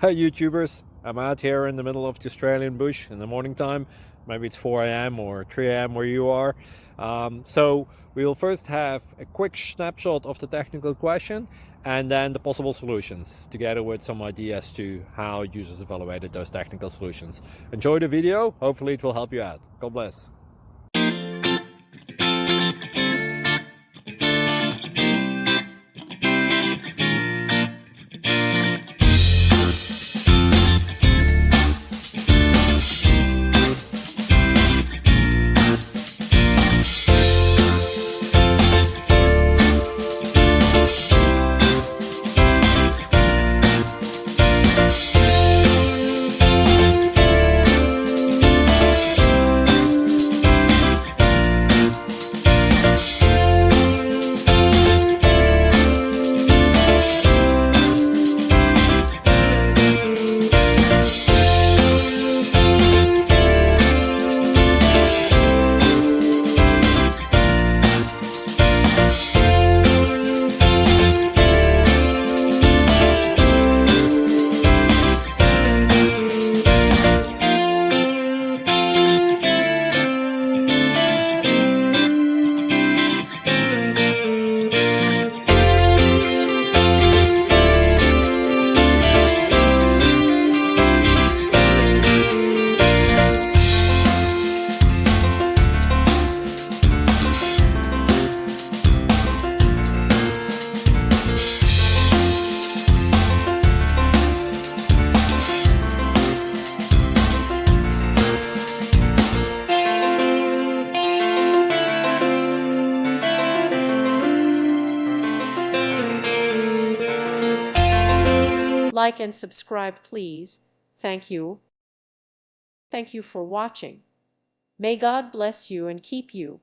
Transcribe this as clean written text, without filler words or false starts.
Hi YouTubers, I'm out here in the middle of the Australian bush in the morning time. Maybe it's 4 a.m. or 3 a.m. where you are. So we'll first have a quick snapshot of the technical question and then the possible solutions, together with some ideas to how users evaluated those technical solutions. Enjoy the video, hopefully it will help you out. God bless. Like and subscribe, please. Thank you. Thank you for watching. May God bless you and keep you.